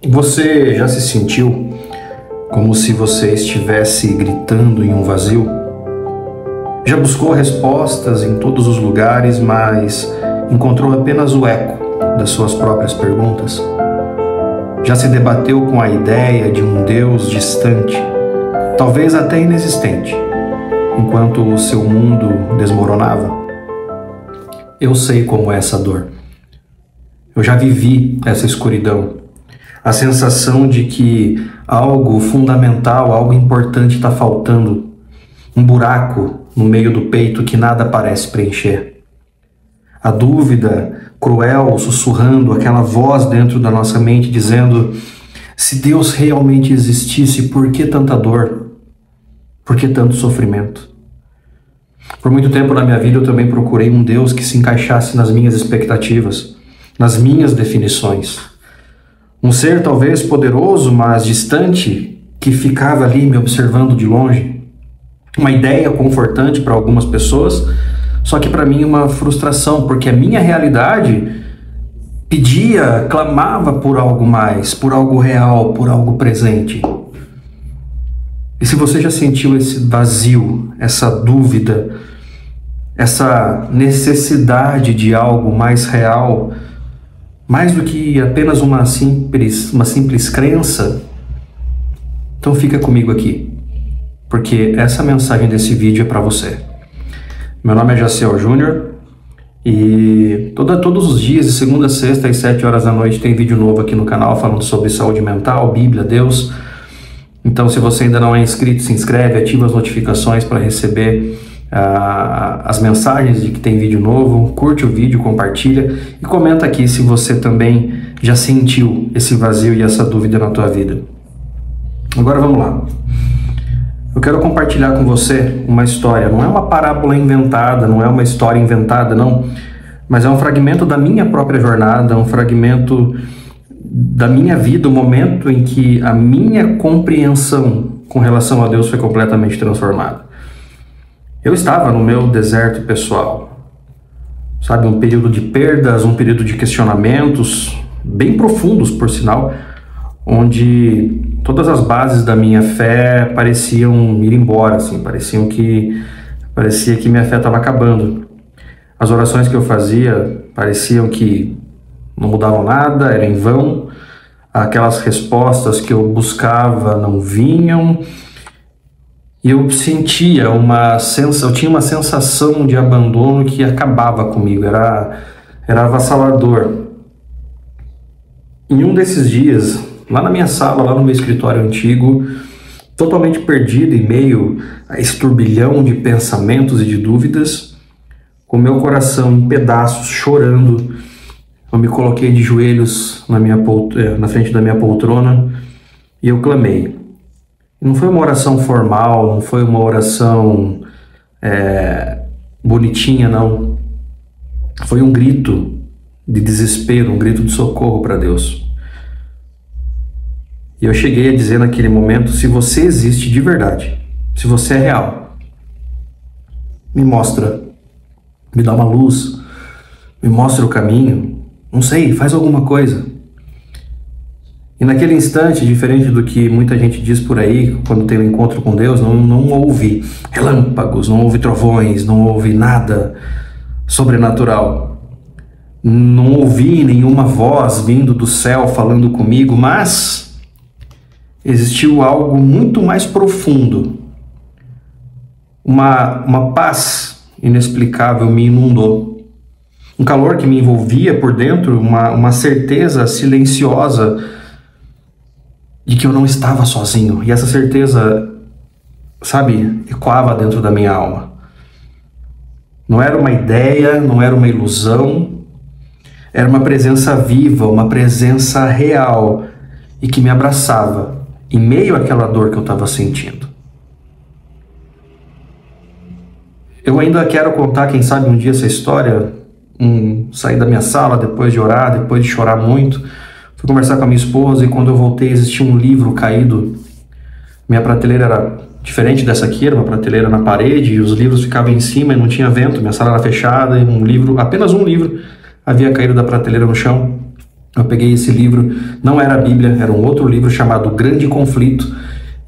Você já se sentiu como se você estivesse gritando em um vazio? Já buscou respostas em todos os lugares, mas encontrou apenas o eco das suas próprias perguntas? Já se debateu com a ideia de um Deus distante, talvez até inexistente, enquanto o seu mundo desmoronava? Eu sei como é essa dor. Eu já vivi essa escuridão. A sensação de que algo fundamental, algo importante está faltando. Um buraco no meio do peito que nada parece preencher. A dúvida cruel sussurrando, aquela voz dentro da nossa mente dizendo: se Deus realmente existisse, por que tanta dor? Por que tanto sofrimento? Por muito tempo na minha vida eu também procurei um Deus que se encaixasse nas minhas expectativas, nas minhas definições. Um ser talvez poderoso, mas distante, que ficava ali me observando de longe. Uma ideia confortante para algumas pessoas, só que para mim uma frustração, porque a minha realidade pedia, clamava por algo mais, por algo real, por algo presente. E se você já sentiu esse vazio, essa dúvida, essa necessidade de algo mais real, mais do que apenas uma simples crença, então fica comigo aqui, porque essa mensagem desse vídeo é para você. Meu nome é Jaciel Júnior e todos os dias, de segunda a sexta, às 7 horas da noite, tem vídeo novo aqui no canal falando sobre saúde mental, Bíblia, Deus. Então, se você ainda não é inscrito, se inscreve, ativa as notificações para receber as mensagens de que tem vídeo novo, curte o vídeo, compartilha e comenta aqui se você também já sentiu esse vazio e essa dúvida na tua vida. Agora vamos lá. Eu quero compartilhar com você uma história, não é uma parábola inventada, não é uma história inventada, não, mas é um fragmento da minha própria jornada, um fragmento da minha vida, o momento em que a minha compreensão com relação a Deus foi completamente transformada. Eu estava no meu deserto pessoal, sabe, um período de perdas, um período de questionamentos, bem profundos por sinal, onde todas as bases da minha fé pareciam ir embora, assim, parecia que minha fé estava acabando. As orações que eu fazia pareciam que não mudavam nada, era em vão, aquelas respostas que eu buscava não vinham, e eu tinha uma sensação de abandono que acabava comigo, era avassalador. Em um desses dias, lá na minha sala, lá no meu escritório antigo, totalmente perdido em meio a esse turbilhão de pensamentos e de dúvidas, com meu coração em pedaços, chorando, eu me coloquei de joelhos na frente da minha poltrona e eu clamei. Não foi uma oração formal, não foi uma oração bonitinha, não. Foi um grito de desespero, um grito de socorro para Deus. E eu cheguei a dizer naquele momento: se você existe de verdade, se você é real, me mostra, me dá uma luz, me mostra o caminho, não sei, faz alguma coisa. E naquele instante, diferente do que muita gente diz por aí, quando tem um encontro com Deus, não houve relâmpagos, não houve trovões, não houve nada sobrenatural. Não ouvi nenhuma voz vindo do céu falando comigo, mas existiu algo muito mais profundo. Uma paz inexplicável me inundou. Um calor que me envolvia por dentro, uma certeza silenciosa de que eu não estava sozinho. E essa certeza, sabe, ecoava dentro da minha alma. Não era uma ideia, não era uma ilusão, era uma presença viva, uma presença real e que me abraçava em meio àquela dor que eu estava sentindo. Eu ainda quero contar, quem sabe um dia, essa história, sair da minha sala depois de orar, depois de chorar muito. Fui conversar com a minha esposa e quando eu voltei existia um livro caído. Minha prateleira era diferente dessa aqui, era uma prateleira na parede e os livros ficavam em cima e não tinha vento. Minha sala era fechada e apenas um livro havia caído da prateleira no chão. Eu peguei esse livro, não era a Bíblia, era um outro livro chamado Grande Conflito,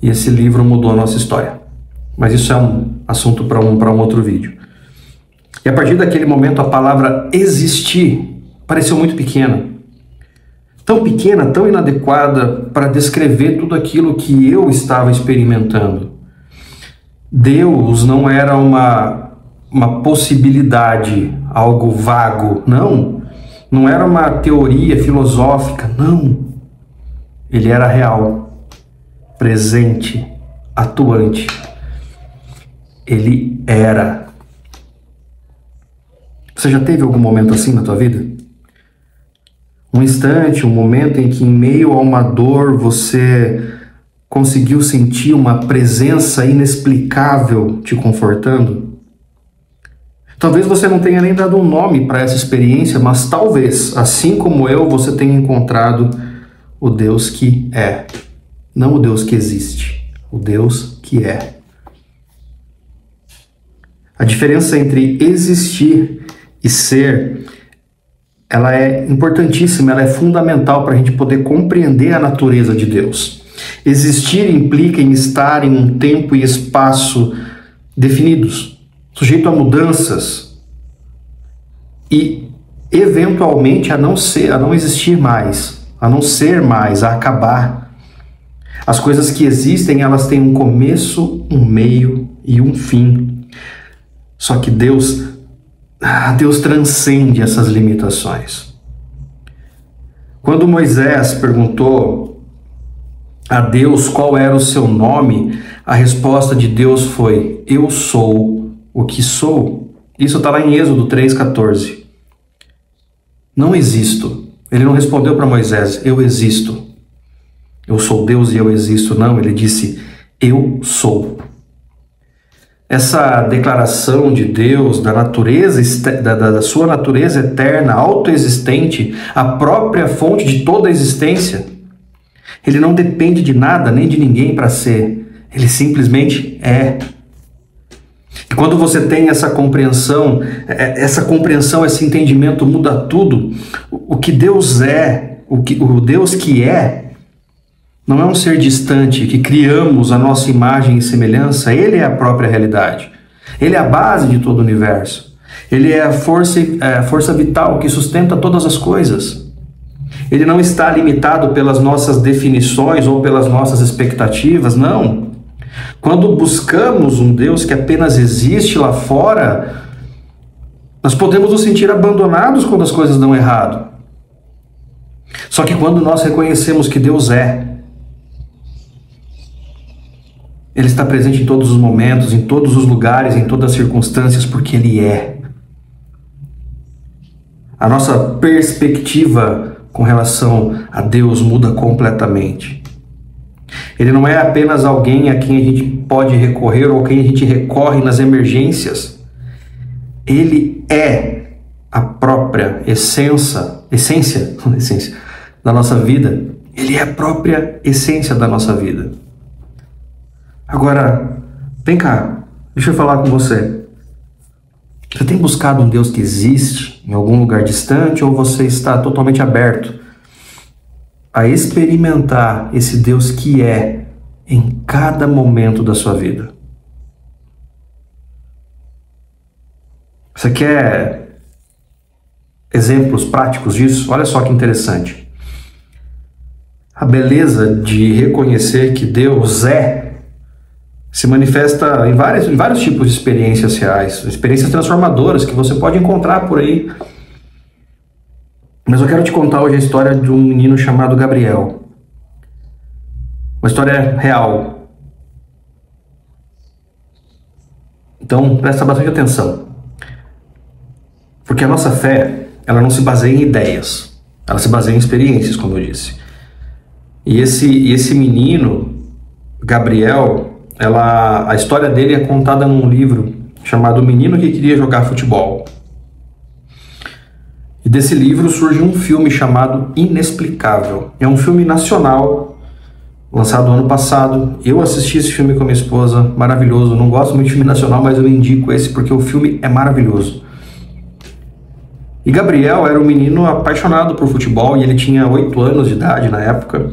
e esse livro mudou a nossa história. Mas isso é um assunto para um outro vídeo. E a partir daquele momento a palavra existir pareceu muito pequena. Tão pequena, tão inadequada para descrever tudo aquilo que eu estava experimentando. Deus não era uma possibilidade, algo vago, não era uma teoria filosófica, não. Ele era real, presente, atuante. Ele era. Você já teve algum momento assim na tua vida? Um instante, um momento em que em meio a uma dor você conseguiu sentir uma presença inexplicável te confortando? Talvez você não tenha nem dado um nome para essa experiência, mas talvez, assim como eu, você tenha encontrado o Deus que é. Não o Deus que existe, o Deus que é. A diferença entre existir e ser, ela é importantíssima, ela é fundamental para a gente poder compreender a natureza de Deus. Existir implica em estar em um tempo e espaço definidos, sujeito a mudanças e, eventualmente, a não existir mais, a não ser mais, a acabar. As coisas que existem, elas têm um começo, um meio e um fim. Só que Deus transcende essas limitações. Quando Moisés perguntou a Deus qual era o seu nome, a resposta de Deus foi: eu sou o que sou. Isso está lá em Êxodo 3,14. Não existo. Ele não respondeu para Moisés: eu existo. Eu sou Deus e eu existo. Não, ele disse: eu sou. Essa declaração de Deus, da natureza, da sua natureza eterna, autoexistente, a própria fonte de toda a existência, ele não depende de nada nem de ninguém para ser, ele simplesmente é. E quando você tem essa compreensão, esse entendimento muda tudo. O que Deus é, o Deus que é, não é um ser distante que criamos a nossa imagem e semelhança. Ele é a própria realidade. Ele é a base de todo o universo. Ele é a força vital que sustenta todas as coisas. Ele não está limitado pelas nossas definições ou pelas nossas expectativas, não. Quando buscamos um Deus que apenas existe lá fora, nós podemos nos sentir abandonados quando as coisas dão errado. Só que quando nós reconhecemos que Deus é, Ele está presente em todos os momentos, em todos os lugares, em todas as circunstâncias, porque Ele é. A nossa perspectiva com relação a Deus muda completamente. Ele não é apenas alguém a quem a gente pode recorrer ou a quem a gente recorre nas emergências. Ele é a própria essência da nossa vida. Ele é a própria essência da nossa vida. Agora, vem cá, deixa eu falar com você. Você tem buscado um Deus que existe em algum lugar distante ou você está totalmente aberto a experimentar esse Deus que é em cada momento da sua vida? Você quer exemplos práticos disso? Olha só que interessante. A beleza de reconhecer que Deus é se manifesta em vários tipos de experiências reais, experiências transformadoras que você pode encontrar por aí. Mas eu quero te contar hoje a história de um menino chamado Gabriel. Uma história real. Então, presta bastante atenção. Porque a nossa fé, ela não se baseia em ideias. Ela se baseia em experiências, como eu disse. E esse menino, Gabriel, a história dele é contada num livro chamado O Menino que Queria Jogar Futebol. E desse livro surge um filme chamado Inexplicável. É um filme nacional, lançado ano passado. Eu assisti esse filme com a minha esposa, maravilhoso. Não gosto muito de filme nacional, mas eu indico esse porque o filme é maravilhoso. E Gabriel era um menino apaixonado por futebol e ele tinha 8 anos de idade na época.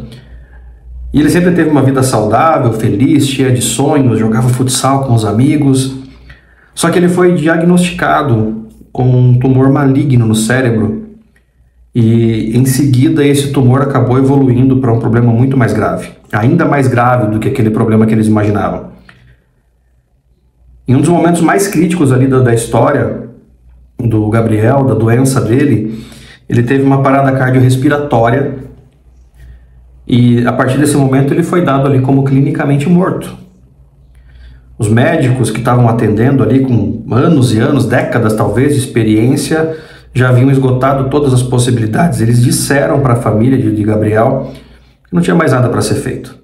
E ele sempre teve uma vida saudável, feliz, cheia de sonhos, jogava futsal com os amigos. Só que ele foi diagnosticado com um tumor maligno no cérebro e em seguida esse tumor acabou evoluindo para um problema muito mais grave, ainda mais grave do que aquele problema que eles imaginavam. Em um dos momentos mais críticos ali da história do Gabriel, da doença dele, ele teve uma parada cardiorrespiratória e a partir desse momento ele foi dado ali como clinicamente morto. Os médicos que estavam atendendo ali com anos e anos, décadas talvez de experiência, já haviam esgotado todas as possibilidades. Eles disseram para a família de Gabriel que não tinha mais nada para ser feito.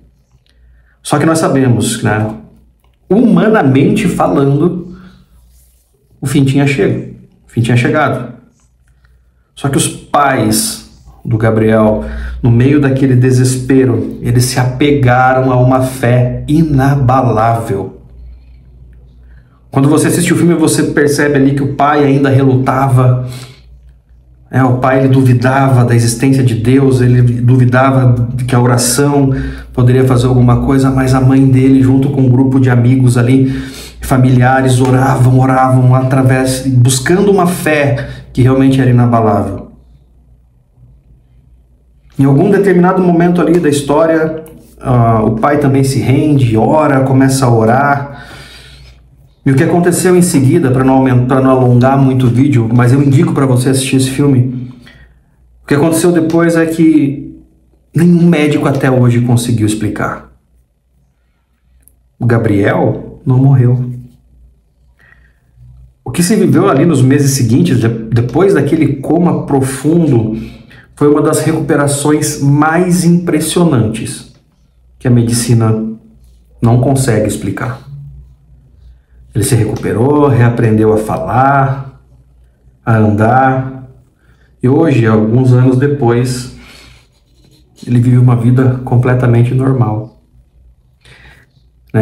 Só que nós sabemos, né, humanamente falando, o fim tinha chegado. Só que os pais do Gabriel, no meio daquele desespero, eles se apegaram a uma fé inabalável. Quando você assiste o filme, você percebe ali que o pai ainda relutava. O pai ele duvidava da existência de Deus, ele duvidava de que a oração poderia fazer alguma coisa, mas a mãe dele, junto com um grupo de amigos ali, familiares, oravam através, buscando uma fé que realmente era inabalável. Em algum determinado momento ali da história, o pai também se rende, ora, começa a orar. E o que aconteceu em seguida, para não alongar muito o vídeo, mas eu indico para você assistir esse filme, o que aconteceu depois é que nenhum médico até hoje conseguiu explicar. O Gabriel não morreu. O que se viveu ali nos meses seguintes, depois daquele coma profundo, foi uma das recuperações mais impressionantes que a medicina não consegue explicar. Ele se recuperou, reaprendeu a falar, a andar, e hoje, alguns anos depois, ele vive uma vida completamente normal.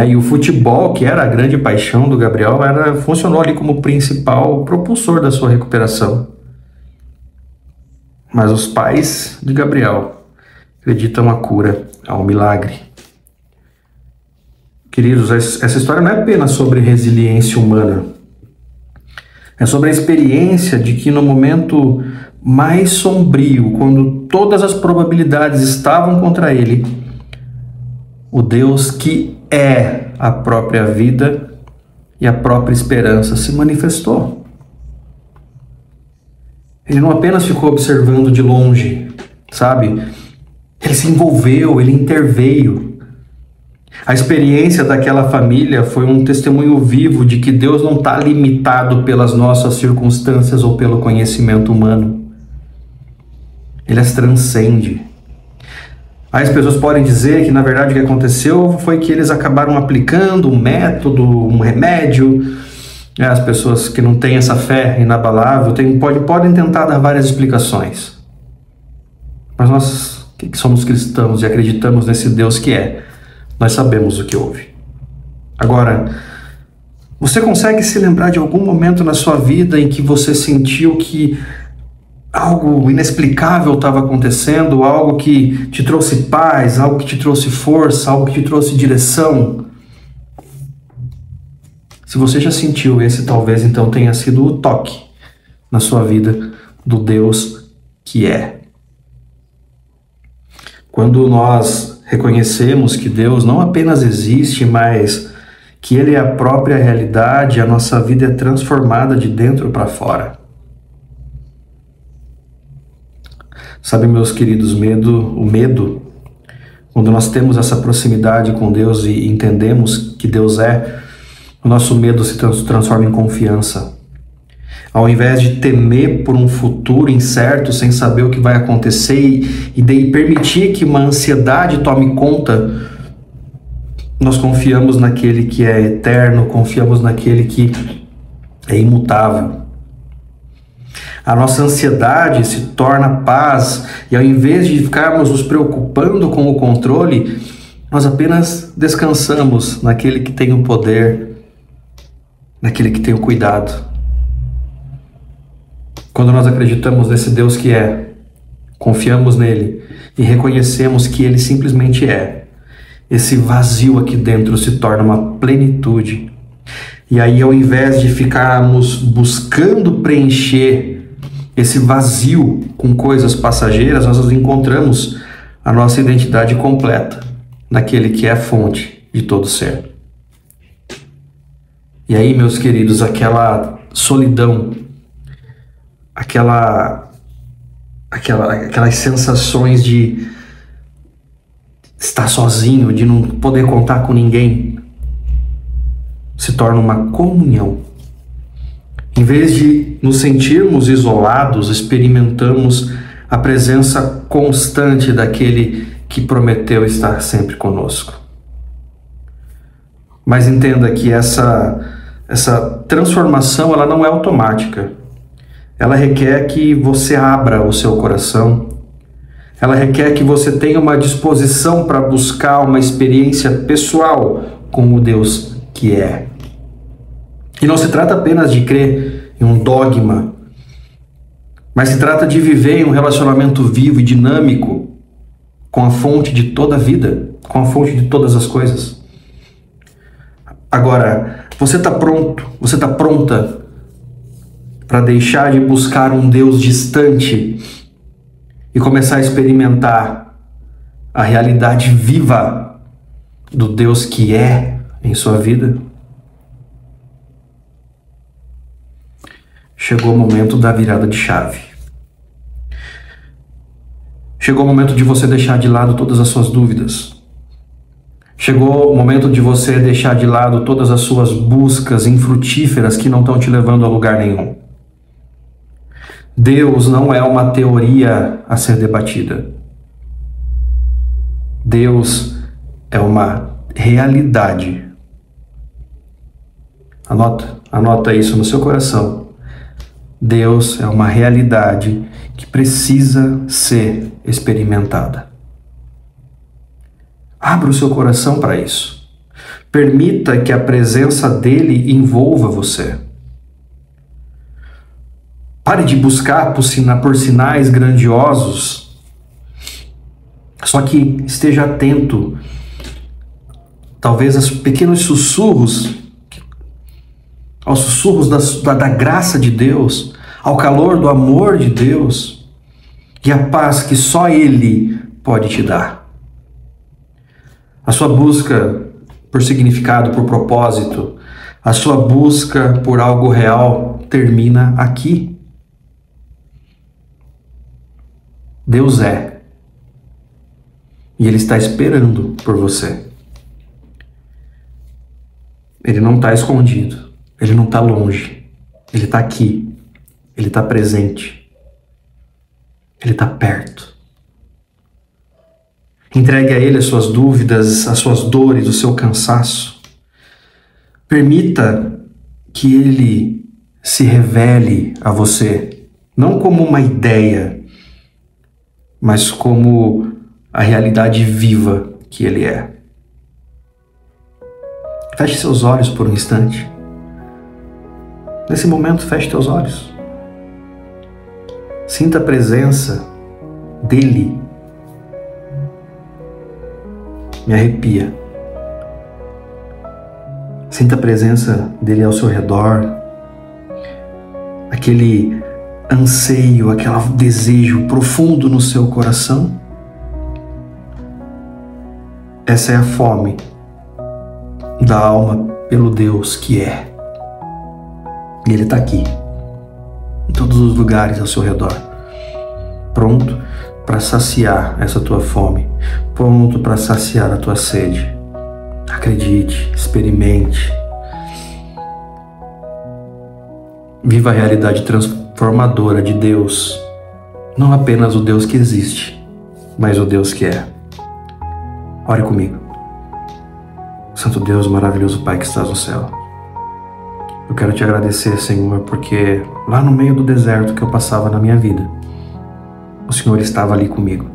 E o futebol, que era a grande paixão do Gabriel, funcionou ali como principal propulsor da sua recuperação. Mas os pais de Gabriel acreditam na cura, ao milagre. Queridos, essa história não é apenas sobre resiliência humana. É sobre a experiência de que no momento mais sombrio, quando todas as probabilidades estavam contra ele, o Deus que é a própria vida e a própria esperança se manifestou. Ele não apenas ficou observando de longe, sabe? Ele se envolveu, ele interveio. A experiência daquela família foi um testemunho vivo de que Deus não está limitado pelas nossas circunstâncias ou pelo conhecimento humano. Ele as transcende. Aí as pessoas podem dizer que na verdade o que aconteceu foi que eles acabaram aplicando um método, um remédio. As pessoas que não têm essa fé inabalável podem tentar dar várias explicações. Mas nós que somos cristãos e acreditamos nesse Deus que é, nós sabemos o que houve. Agora, você consegue se lembrar de algum momento na sua vida em que você sentiu que algo inexplicável estava acontecendo, algo que te trouxe paz, algo que te trouxe força, algo que te trouxe direção? Se você já sentiu, esse talvez então tenha sido o toque na sua vida do Deus que é. Quando nós reconhecemos que Deus não apenas existe, mas que Ele é a própria realidade, a nossa vida é transformada de dentro para fora. Sabe, meus queridos, o medo, quando nós temos essa proximidade com Deus e entendemos que Deus é, o nosso medo se transforma em confiança. Ao invés de temer por um futuro incerto, sem saber o que vai acontecer e permitir que uma ansiedade tome conta, nós confiamos naquele que é eterno, confiamos naquele que é imutável. A nossa ansiedade se torna paz e ao invés de ficarmos nos preocupando com o controle, nós apenas descansamos naquele que tem o poder, naquele que tem o cuidado. Quando nós acreditamos nesse Deus que é, confiamos nele e reconhecemos que ele simplesmente é, esse vazio aqui dentro se torna uma plenitude. E aí, ao invés de ficarmos buscando preencher esse vazio com coisas passageiras, nós encontramos a nossa identidade completa naquele que é a fonte de todo ser. E aí, meus queridos, aquela solidão, aquelas sensações de estar sozinho, de não poder contar com ninguém, se torna uma comunhão. Em vez de nos sentirmos isolados, experimentamos a presença constante daquele que prometeu estar sempre conosco. Mas entenda que essa transformação ela não é automática. Ela requer que você abra o seu coração. Ela requer que você tenha uma disposição para buscar uma experiência pessoal com o Deus que é. E não se trata apenas de crer em um dogma, mas se trata de viver em um relacionamento vivo e dinâmico com a fonte de toda a vida, com a fonte de todas as coisas. Agora, você está pronto, você está pronta para deixar de buscar um Deus distante e começar a experimentar a realidade viva do Deus que é em sua vida? Chegou o momento da virada de chave. Chegou o momento de você deixar de lado todas as suas dúvidas. Chegou o momento de você deixar de lado todas as suas buscas infrutíferas que não estão te levando a lugar nenhum. Deus não é uma teoria a ser debatida. Deus é uma realidade. Anota isso no seu coração. Deus é uma realidade que precisa ser experimentada. Abra o seu coração para isso. Permita que a presença dele envolva você. Pare de buscar por sinais grandiosos. Só que esteja atento, talvez, aos pequenos sussurros, aos sussurros da graça de Deus, ao calor do amor de Deus e a paz que só Ele pode te dar. A sua busca por significado, por propósito, a sua busca por algo real termina aqui. Deus é. E Ele está esperando por você. Ele não está escondido. Ele não está longe. Ele está aqui. Ele está presente. Ele está perto. Entregue a Ele as suas dúvidas, as suas dores, o seu cansaço. Permita que Ele se revele a você, não como uma ideia, mas como a realidade viva que Ele é. Feche seus olhos por um instante. Nesse momento, feche teus olhos. Sinta a presença dEle. Me arrepia. Sinta a presença dele ao seu redor, aquele anseio, aquele desejo profundo no seu coração. Essa é a fome da alma pelo Deus que é. E Ele está aqui, em todos os lugares ao seu redor, pronto para saciar essa tua fome, pronto para saciar a tua sede. Acredite, experimente. Viva a realidade transformadora de Deus, não apenas o Deus que existe, mas o Deus que é. Ore comigo. Santo Deus, maravilhoso Pai que estás no céu, eu quero te agradecer, Senhor, porque lá no meio do deserto que eu passava na minha vida, o Senhor estava ali comigo.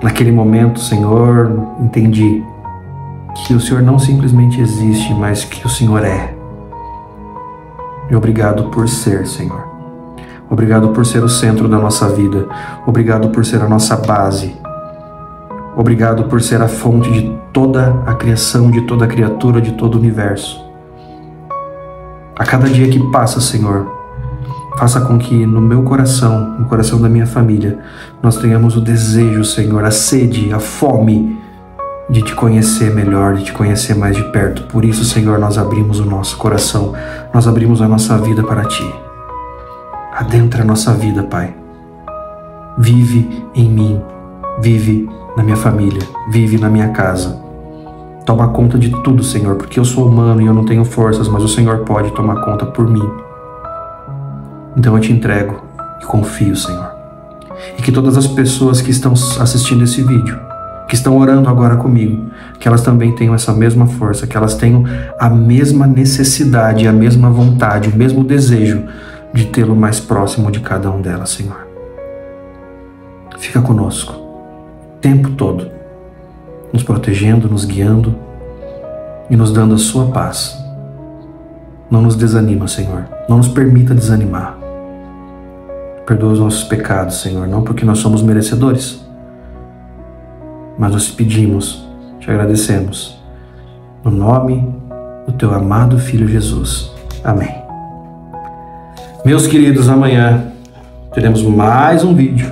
Naquele momento, Senhor, entendi que o Senhor não simplesmente existe, mas que o Senhor é. E obrigado por ser, Senhor. Obrigado por ser o centro da nossa vida. Obrigado por ser a nossa base. Obrigado por ser a fonte de toda a criação, de toda a criatura, de todo o universo. A cada dia que passa, Senhor, faça com que no meu coração, no coração da minha família, nós tenhamos o desejo, Senhor, a sede, a fome de Te conhecer melhor, de Te conhecer mais de perto. Por isso, Senhor, nós abrimos o nosso coração, nós abrimos a nossa vida para Ti. Adentra a nossa vida, Pai. Vive em mim, vive na minha família, vive na minha casa. Toma conta de tudo, Senhor, porque eu sou humano e eu não tenho forças, mas o Senhor pode tomar conta por mim. Então eu Te entrego e confio, Senhor. E que todas as pessoas que estão assistindo esse vídeo, que estão orando agora comigo, que elas também tenham essa mesma força, que elas tenham a mesma necessidade, a mesma vontade, o mesmo desejo de tê-lo mais próximo de cada um delas, Senhor. Fica conosco o tempo todo, nos protegendo, nos guiando e nos dando a Sua paz. Não nos desanima, Senhor. Não nos permita desanimar. Perdoa os nossos pecados, Senhor, não porque nós somos merecedores, mas nós te pedimos, te agradecemos, no nome do Teu amado Filho Jesus. Amém. Meus queridos, amanhã teremos mais um vídeo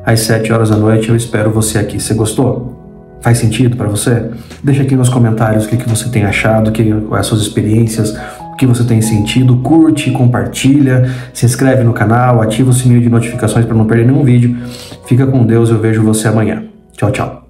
às 7 horas da noite. Eu espero você aqui. Você gostou? Faz sentido para você? Deixa aqui nos comentários o que você tem achado, quais as suas experiências, o que você tem sentido. Curte, compartilha, se inscreve no canal, ativa o sininho de notificações para não perder nenhum vídeo. Fica com Deus, eu vejo você amanhã. Tchau, tchau.